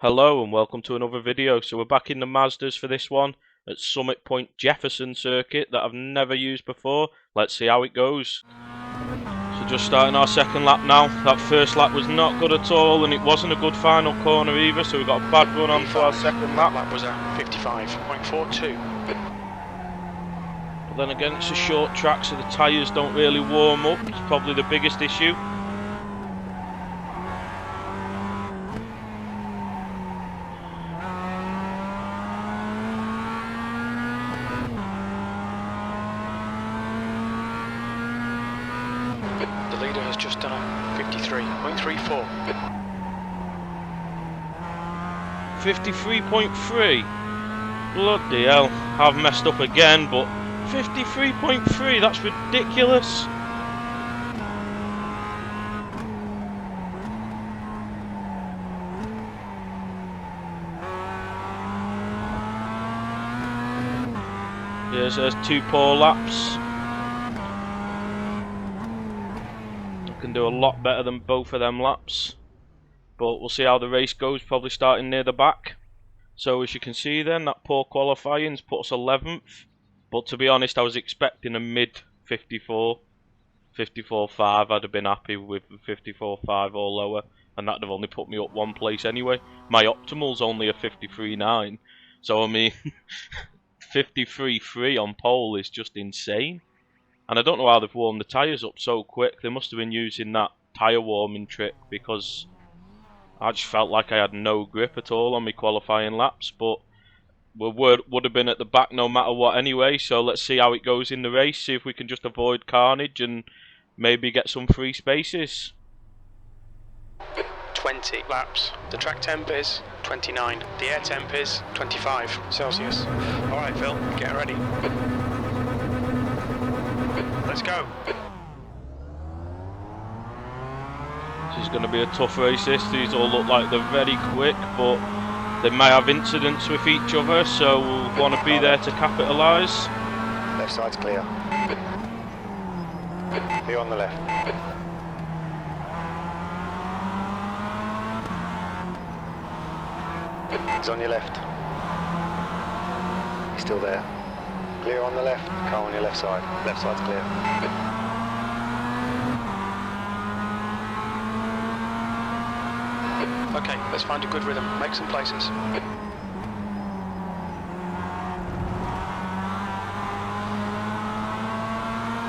Hello and welcome to another video. So we're back in the Mazdas for this one at Summit Point Jefferson circuit that I've never used before. Let's see how it goes. So just starting our second lap now. That first lap was not good at all and it wasn't a good final corner either, so we got a bad run on for our second lap. That was a 55.42. But then again, it's a short track so the tyres don't really warm up. It's probably the biggest issue. The leader has just done a 53.34. 53.3. Bloody hell, I've messed up again, but 53.3, that's ridiculous. Yes, there's two poor laps. I can do a lot better than both of them laps, but we'll see how the race goes, probably starting near the back. So as you can see then, that poor qualifying's put us 11th, but to be honest I was expecting a mid 54, 54.5. I'd have been happy with 54.5 or lower, and that'd have only put me up one place anyway. My optimal's only a 53.9, so I mean 53.3 on pole is just insane. And I don't know how they've warmed the tyres up so quick. They must have been using that tyre warming trick, because I just felt like I had no grip at all on my qualifying laps. But we would have been at the back no matter what anyway, so let's see how it goes in the race, see if we can just avoid carnage and maybe get some free spaces. 20 laps. The track temp is 29. The air temp is 25 Celsius. Alright Phil, get ready. Let's go. This is going to be a tough race this. These all look like they're very quick, but they may have incidents with each other, so we'll want to be there to capitalise. Left side's clear. Clear on the left. He's on your left. He's still there. Clear on the left. Car on your left side. Left side's clear. Okay, let's find a good rhythm. Make some places.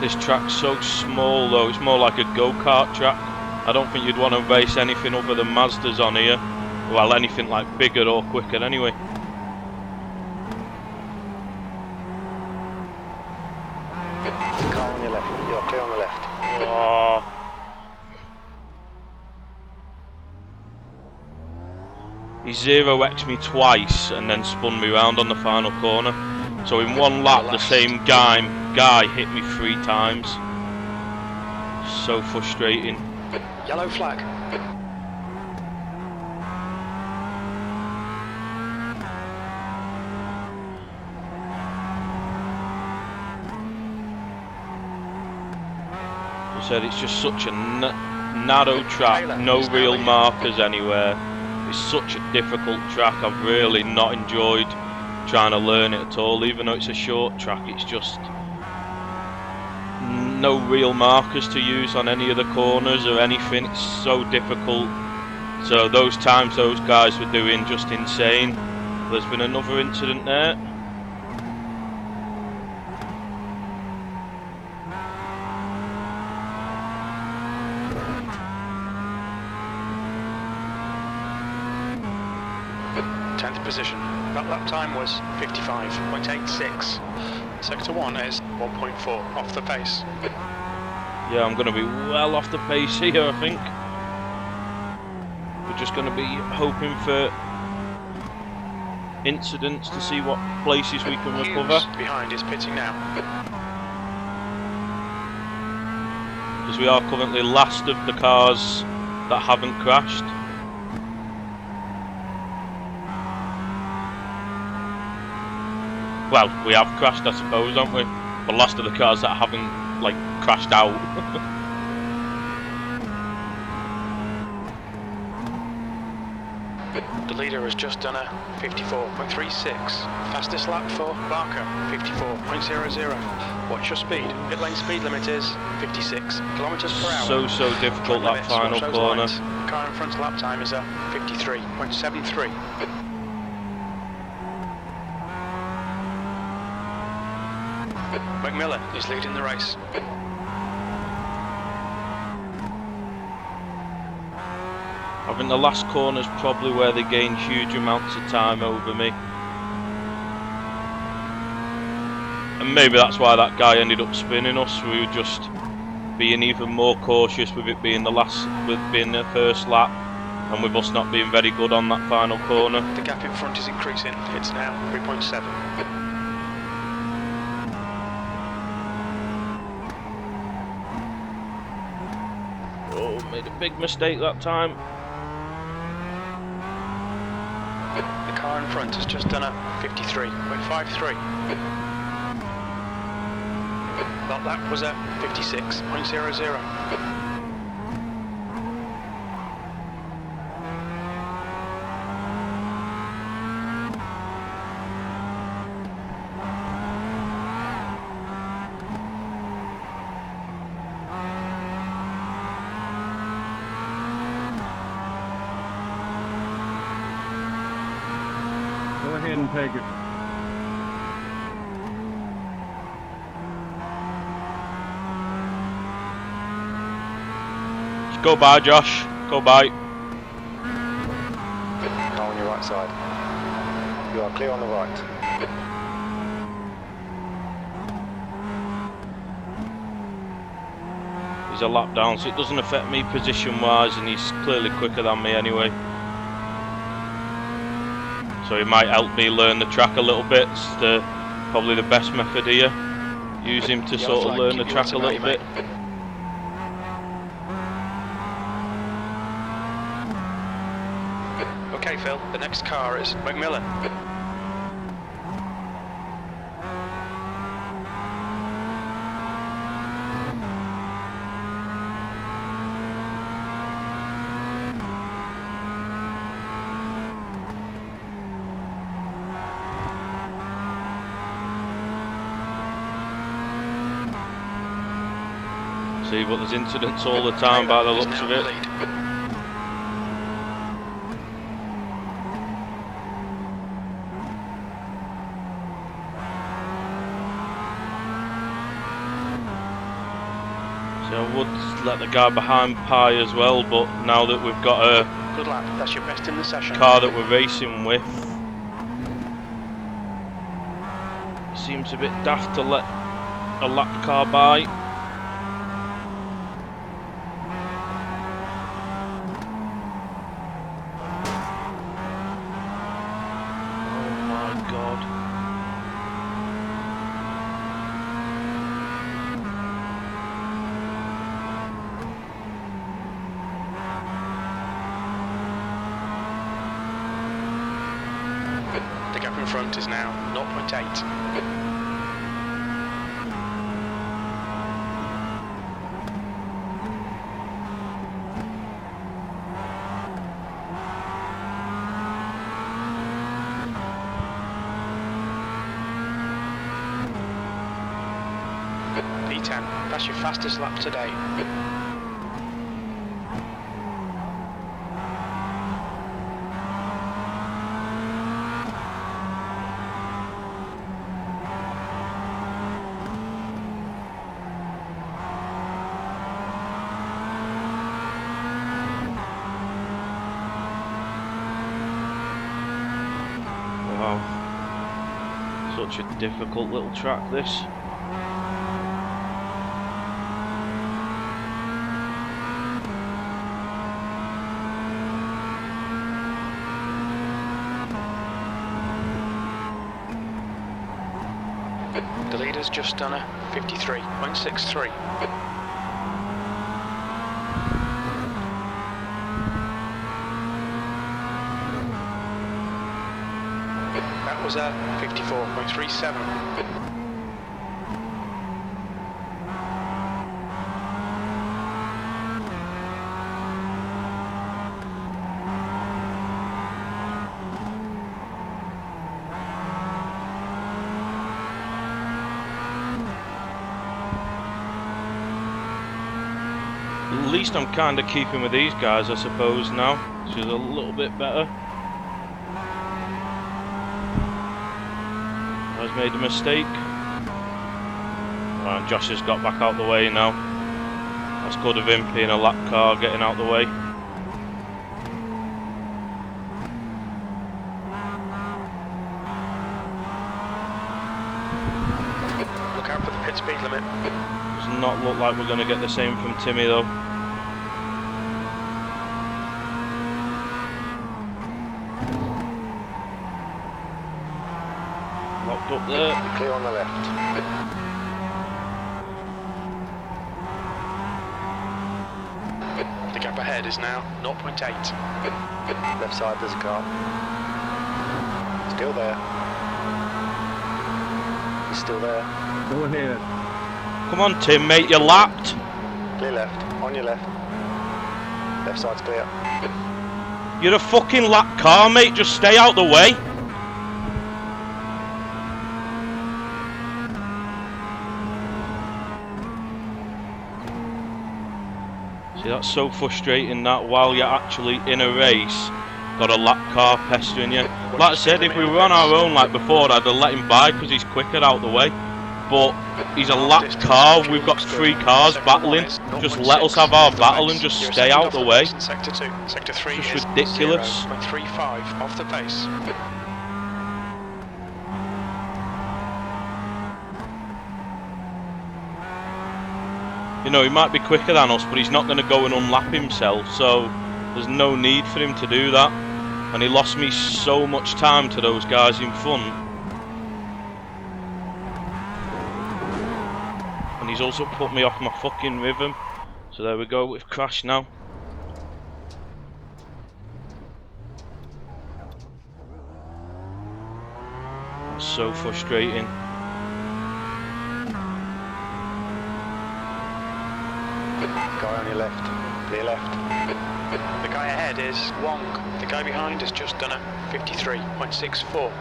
This track's so small though, it's more like a go-kart track. I don't think you'd want to race anything other than Mazdas on here. Well, anything like bigger or quicker anyway. Car on your left. You're clear on the left. Oh. He 0x'd me twice and then spun me round on the final corner. So in one lap the same guy hit me 3 times. So frustrating. Yellow flag. I said it's just such a narrow track, no real markers anywhere. It's such a difficult track. I've really not enjoyed trying to learn it at all. Even though it's a short track, it's just no real markers to use on any of the corners or anything. It's so difficult. So those times those guys were doing, just insane. There's been another incident there. Position. That lap time was 55.86. Sector 1 is 1.4 off the pace. Yeah, I'm going to be well off the pace here, I think. We're just going to be hoping for incidents to see what places we can recover. Behind is pitting now. Because we are currently last of the cars that haven't crashed. Well, we have crashed, I suppose, haven't we? The last of the cars that haven't, like, crashed out. The leader has just done a 54.36. Fastest lap for Barker, 54.00. Watch your speed. Pit lane speed limit is 56 kilometers per hour. So difficult that final corner. The car in front's lap time is a 53.73. McMillan is leading the race. I think the last corner's probably where they gain huge amounts of time over me. And maybe that's why that guy ended up spinning us. We were just being even more cautious with it being the first lap, and with us not being very good on that final corner. The gap in front is increasing. It's now 3.7. Oh, made a big mistake that time. The car in front has just done a 53.53. That lap was a 56.00. Go ahead and take it. Just go by, Josh. Go by. Car on your right side. You are clear on the right. He's a lap down, so it doesn't affect me position-wise, and he's clearly quicker than me anyway. So he might help me learn the track a little bit. It's probably the best method here. Use him to sort of learn the track a little bit. Okay, Phil, the next car is McMillan. See, but there's incidents all the time by the looks of it. So I would let the guy behind pie as well, but now that we've got a Good lap, that's your best in the session. car that we're racing with, it seems a bit daft to let a lap car by. The gap in front is now 0.8. P10, that's your fastest lap today. Wow, such a difficult little track this. The leader's just done a 53.63. That was a 54.37. least I'm kind of keeping with these guys, I suppose, now, which is a little bit better. I've made a mistake. Right, Josh has got back out the way now. That's good of him being a lap car, getting out the way. Look out for the pit speed limit. Does not look like we're going to get the same from Timmy though. Locked up there. Clear on the left. The gap ahead is now 0.8. Left side there's a car. Still there. He's still there. Go ahead. Come on Tim, mate, you're lapped. Clear left. On your left. Left side's clear. You're a fucking lap car, mate, just stay out the way. See, that's so frustrating that while you're actually in a race, got a lap car pestering you. Like I said, if we were on our own like before, I'd have let him by because he's quicker out the way. But he's a lap car, we've got 3 cars battling. Just let us have our battle and just stay out the way. Sector 2. Sector 3 It's is just ridiculous. 0.35 off the pace. You know, he might be quicker than us, but he's not going to go and unlap himself, so there's no need for him to do that. And he lost me so much time to those guys in front. And he's also put me off my fucking rhythm. So there we go, we've crashed now. That's so frustrating. Guy on your left. Clear left. The guy ahead is Wong. The guy behind has just done a 53.64.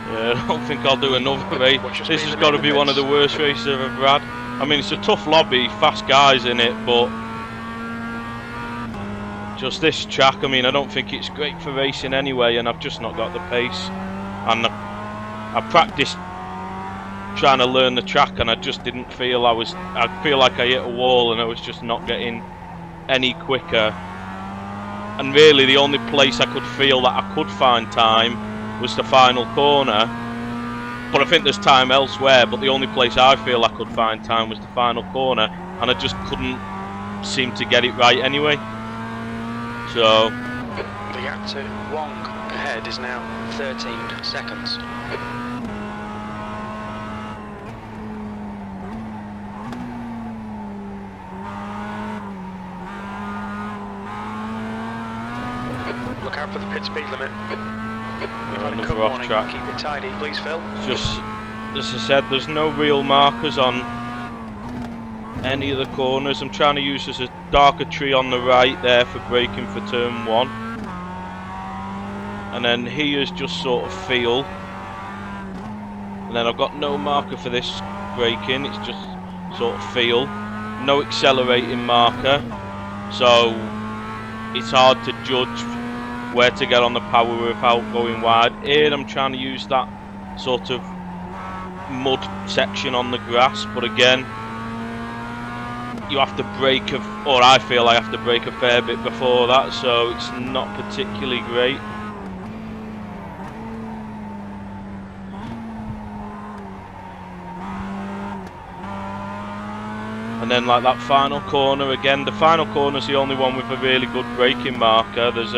Yeah, I don't think I'll do another race. This has got to be one of the worst races I've ever had. I mean, it's a tough lobby, fast guys in it, but just this track, I mean, I don't think it's great for racing anyway, and I've just not got the pace. And I practiced trying to learn the track, and I just didn't feel I feel like I hit a wall, and I was just not getting any quicker. And really, the only place I could feel that I could find time was the final corner, but I think there's time elsewhere, but the only place I feel I could find time was the final corner, and I just couldn't seem to get it right anyway. So The gap to Wong ahead is now 13 seconds. Look out for the pit speed limit. We've had a cut off warning. track. Keep it tidy, please, Phil. just as I said, there's no real markers on any of the corners. I'm trying to use as a darker tree on the right there for braking for turn 1, and then here's just sort of feel, and then I've got no marker for this braking, it's just sort of feel, no accelerating marker, so it's hard to judge where to get on the power without going wide. Here I'm trying to use that sort of mud section on the grass, but again, you have to brake, or I feel I have to brake a fair bit before that, so it's not particularly great. And then like that final corner again, the final corner is the only one with a really good braking marker. There's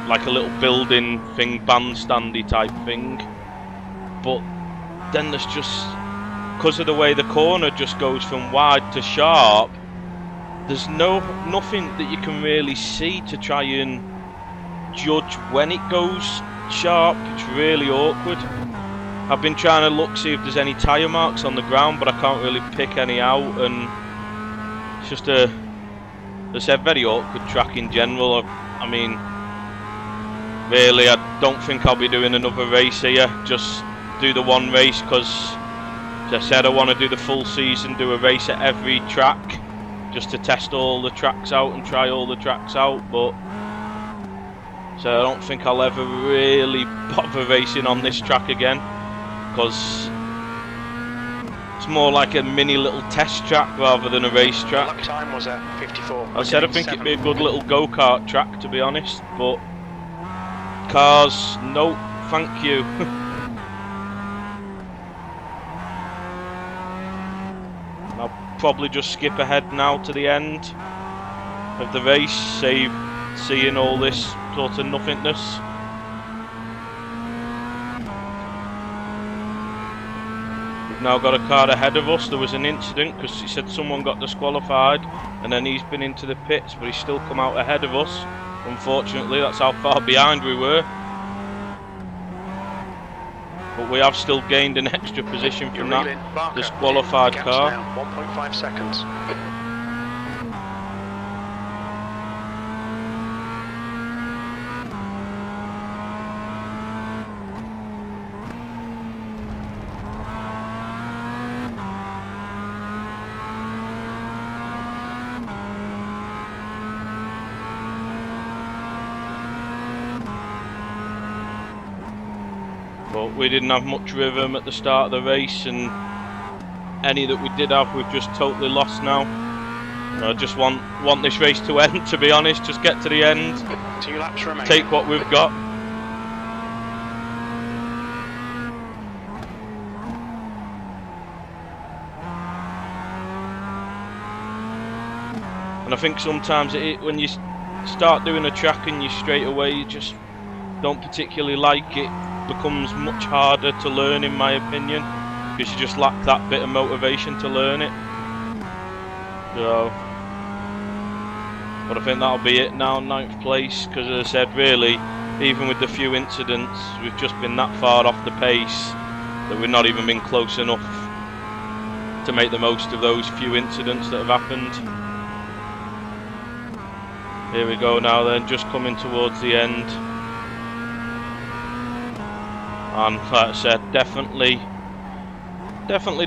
like a little building thing, bandstandy type thing, but then there's just, because of the way the corner just goes from wide to sharp, there's nothing that you can really see to try and judge when it goes sharp. It's really awkward. I've been trying to look, see if there's any tyre marks on the ground, but I can't really pick any out, and it's just a, as I said, very awkward track in general. I mean, really, I don't think I'll be doing another race here. Just do the one race, because As I said, I want to do the full season, do a race at every track, just to test all the tracks out and try all the tracks out, but so I don't think I'll ever really bother racing on this track again, because it's more like a mini little test track rather than a race track. Lap time was at 54. I said I think it'd be a good little go-kart track, to be honest, but cars, no, thank you. I'll probably just skip ahead now to the end of the race, save seeing all this sort of nothingness. We've now got a car ahead of us. There was an incident because he said someone got disqualified and then he's been into the pits, but he's still come out ahead of us. Unfortunately, that's how far behind we were. But we have still gained an extra position from that disqualified car. 1.5 seconds. But we didn't have much rhythm at the start of the race, and any that we did have, we've just totally lost now. I just want this race to end, to be honest. Just get to the end, 2 laps remaining. take what we've got. And I think sometimes when you start doing a track and you straight away you just don't particularly like it, becomes much harder to learn, in my opinion, because you just lack that bit of motivation to learn it. So, but I think that'll be it now, 9th place, because as I said, really, even with the few incidents, we've just been that far off the pace that we've not even been close enough to make the most of those few incidents that have happened. Here we go now then, just coming towards the end. And like I said, definitely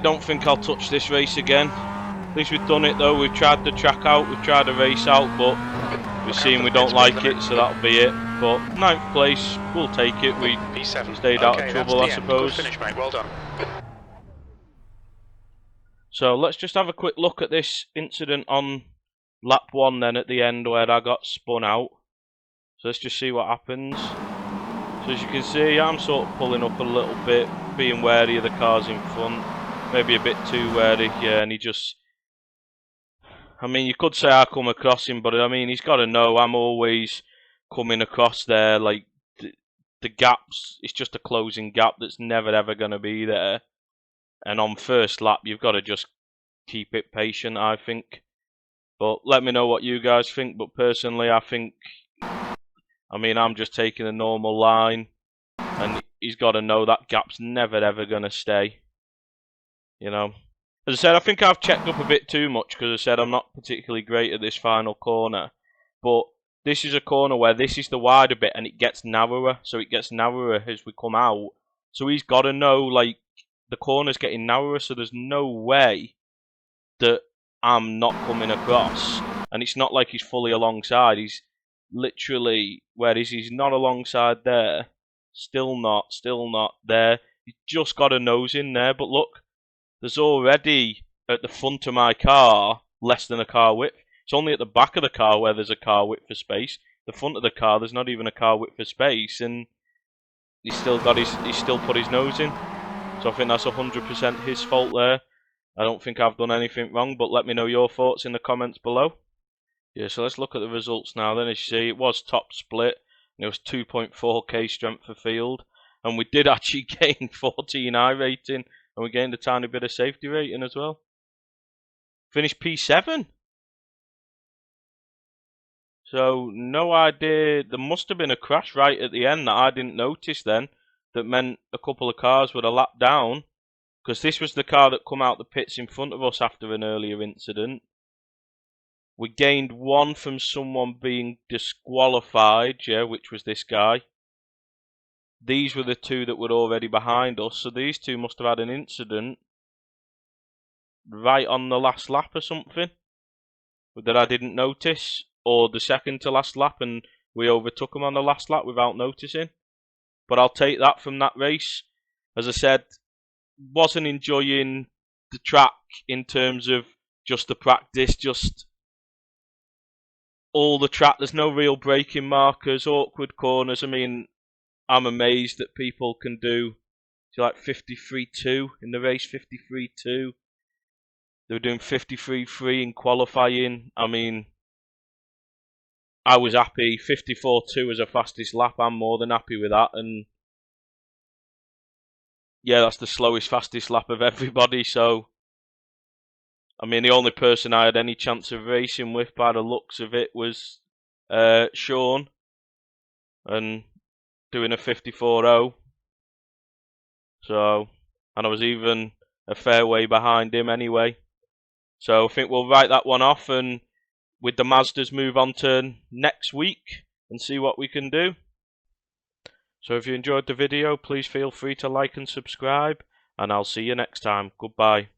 don't think I'll touch this race again. At least we've done it though. We've tried the track out, we've tried the race out, but we've seen we don't like it, so that'll be it. But 9th place, we'll take it. We P7. stayed out of trouble, I suppose. Good finish, mate. Well done. So let's just have a quick look at this incident on lap 1 then at the end where I got spun out. So let's just see what happens. So as you can see, I'm sort of pulling up a little bit, being wary of the cars in front, maybe a bit too wary, yeah, and he just, I mean, you could say I come across him, but I mean, he's got to know I'm always coming across there, like, the gaps, it's just a closing gap that's never ever going to be there, and on first lap, you've got to just keep it patient, I think. But let me know what you guys think, but personally, I think, I mean, I'm just taking a normal line, and he's got to know that gap's never ever going to stay, you know. As I said, I think I've checked up a bit too much, because I said I'm not particularly great at this final corner, but this is a corner where this is the wider bit, and it gets narrower, so it gets narrower as we come out, so he's got to know, like, the corner's getting narrower, so there's no way that I'm not coming across, and it's not like he's fully alongside, he's literally, where is he? He's not alongside there, still not there, he's just got a nose in there, but look, there's already, at the front of my car, less than a car width. It's only at the back of the car where there's a car width for space, the front of the car there's not even a car width for space, and he's still put his nose in, so I think that's 100% his fault there. I don't think I've done anything wrong, but let me know your thoughts in the comments below. Yeah, so let's look at the results now then. As you see, it was top split, and it was 2.4k strength of field, and we did actually gain 14 iRating, and we gained a tiny bit of safety rating as well. Finished P7. So, no idea, there must have been a crash right at the end that I didn't notice then, that meant a couple of cars would have lapped down, because this was the car that come out the pits in front of us after an earlier incident. We gained 1 from someone being disqualified, yeah, which was this guy. These were the 2 that were already behind us, so these 2 must have had an incident right on the last lap or something that I didn't notice, or the second to last lap and we overtook him on the last lap without noticing. But I'll take that from that race. As I said, wasn't enjoying the track in terms of just the practice, just all the track. There's no real braking markers, awkward corners. I mean, I'm amazed that people can do like 53.2 in the race, 53.2. They were doing 53.3 in qualifying. I mean, I was happy. 54.2 as a fastest lap. I'm more than happy with that. And yeah, that's the slowest, fastest lap of everybody. So, I mean, the only person I had any chance of racing with, by the looks of it, was Sean, and doing a 54.0. So, and I was even a fair way behind him anyway. So I think we'll write that one off, and with the Mazdas move on to next week and see what we can do. So if you enjoyed the video, please feel free to like and subscribe, and I'll see you next time. Goodbye.